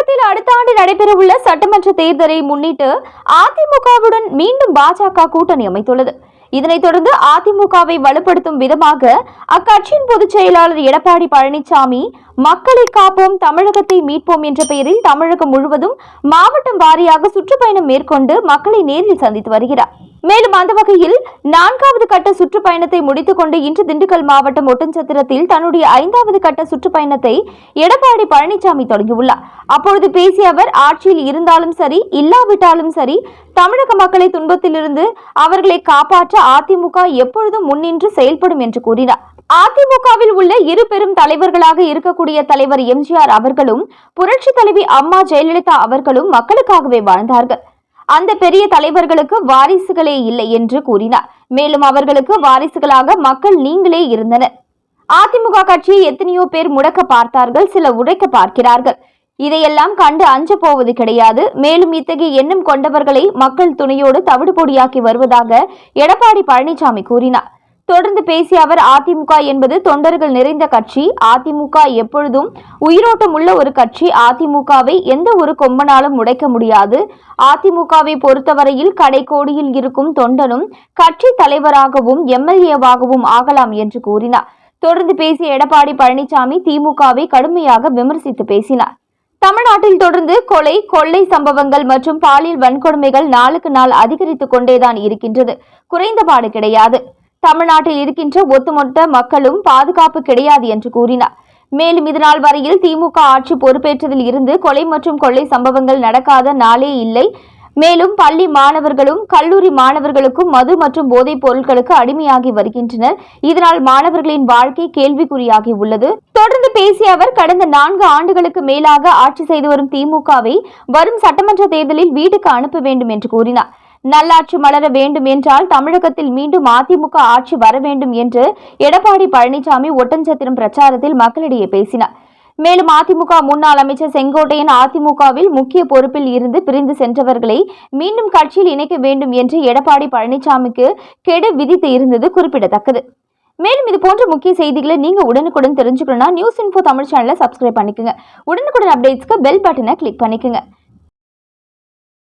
தமிழகத்தில் அடுத்த ஆண்டு நடைபெறவுள்ள சட்டமன்ற தேர்தலை முன்னிட்டு அதிமுகவுடன் மீண்டும் பாஜக கூட்டணி அமைத்துள்ளது. இதனைத் தொடர்ந்து அதிமுகவை வலுப்படுத்தும் விதமாக அக்கட்சியின் பொதுச் செயலாளர் எடப்பாடி பழனிசாமி மக்களை காப்போம் தமிழகத்தை மீட்போம் என்ற பெயரில் தமிழகம் முழுவதும் மாவட்டம் வாரியாக சுற்றுப்பயணம் மேற்கொண்டு மக்களை நேரில் சந்தித்து வருகிறார். மேலும் அந்த வகையில் 4வது கட்ட சுற்றுப்பயணத்தை முடித்துக் கொண்டு இன்று திண்டுக்கல் மாவட்டம் ஒட்டன்சத்திரத்தில் தன்னுடைய 5வது கட்ட சுற்றுப்பயணத்தை எடப்பாடி பழனிசாமி தொடங்கியுள்ளார். அப்பொழுது பேசிய அவர், ஆட்சியில் இருந்தாலும் சரி இல்லாவிட்டாலும் சரி தமிழக மக்களை துன்பத்திலிருந்து அவர்களை காப்பாற்ற அதிமுக எப்பொழுதும் முன்னின்று செயல்படும் என்று கூறினார். அதிமுகவில் உள்ள இரு பெரும் தலைவர்களாக இருக்கக்கூடிய தலைவர் எம்ஜிஆர் அவர்களும் புரட்சி தலைவி அம்மா ஜெயலலிதா அவர்களும் மக்களுக்காகவே வாழ்ந்தார்கள். அந்த பெரிய தலைவர்களுக்கு வாரிசுகளே இல்லை என்று கூறினார். மேலும் அவர்களுக்கு வாரிசுகளாக மக்கள் நீங்களே இருந்தனர். அதிமுக கட்சியை எத்தனையோ பேர் முடக்க பார்த்தார்கள், சில உடைக்க பார்க்கிறார்கள். இதையெல்லாம் கண்டு அஞ்ச போவது கிடையாது. மேலும் இத்தகைய எண்ணம் கொண்டவர்களை மக்கள் துணையோடு தவிடுபொடியாக்கி வருவதாக எடப்பாடி பழனிசாமி கூறினார். தொடர்ந்து பேசிய அவர், அதிமுக என்பது தொண்டர்கள் நிறைந்த கட்சி. அதிமுக எப்பொழுதும் உயிரோட்டம் உள்ள ஒரு கட்சி. அதிமுகவை எந்த ஒரு கொம்பனாலும் உடைக்க முடியாது. அதிமுகவை பொறுத்தவரையில் கடைக்கோடியில் இருக்கும் தொண்டனும் கட்சி தலைவராகவும் எம்எல்ஏவாகவும் ஆகலாம் என்று கூறினார். தொடர்ந்து பேசிய எடப்பாடி பழனிசாமி திமுகவை கடுமையாக விமர்சித்து பேசினார். தமிழ்நாட்டில் தொடர்ந்து கொலை, கொள்ளை சம்பவங்கள் மற்றும் பாலியல் வன்கொடுமைகள் நாளுக்கு நாள் அதிகரித்துக் கொண்டேதான் இருக்கின்றது. குறைந்தபாடு கிடையாது. தமிழ்நாட்டில் இருக்கின்ற ஒட்டுமொத்த மக்களும் பாதுகாப்பு கிடையாது என்று கூறினார். மேலும் இதனால் வரையில் திமுக ஆட்சி பொறுப்பேற்றதில் இருந்து கொலை மற்றும் கொள்ளை சம்பவங்கள் நடக்காத நாளே இல்லை. மேலும் பள்ளி மாணவர்களும் கல்லூரி மாணவர்களுக்கும் மது மற்றும் போதைப் பொருட்களுக்கு அடிமையாகி வருகின்றனர். இதனால் மாணவர்களின் வாழ்க்கை கேள்விக்குறியாகி உள்ளது. தொடர்ந்து பேசிய அவர், கடந்த 4 ஆண்டுகளுக்கு மேலாக ஆட்சி செய்து வரும் திமுகவை வரும் சட்டமன்ற தேர்தலில் வீட்டுக்கு அனுப்ப வேண்டும் என்று கூறினார். நல்லாட்சி மலர வேண்டும் என்றால் தமிழகத்தில் மீண்டும் அதிமுக ஆட்சி வர வேண்டும் என்று எடப்பாடி பழனிசாமி ஒட்டன்சத்திரம் பிரச்சாரத்தில் மக்களிடையே பேசினார். மேலும் அதிமுக முன்னாள் அமைச்சர் செங்கோட்டையன் அதிமுகவில் முக்கிய பொறுப்பில் இருந்து பிரிந்து சென்றவர்களை மீண்டும் கட்சியில் இணைக்க வேண்டும் என்று எடப்பாடி பழனிசாமிக்கு கெடு விதித்து இருந்தது குறிப்பிடத்தக்கது. மேலும் இது போன்ற முக்கிய செய்திகளை நீங்க உடனுக்குடன் தெரிஞ்சுக்கணும்னா நியூஸ் இன்ஃபோ தமிழ் சேனலை சப்ஸ்கிரைப் பண்ணிக்கோங்க. உடனுக்குடன் அப்டேட்ஸ்க்கு பெல் பட்டனை கிளிக் பண்ணிக்கோங்க.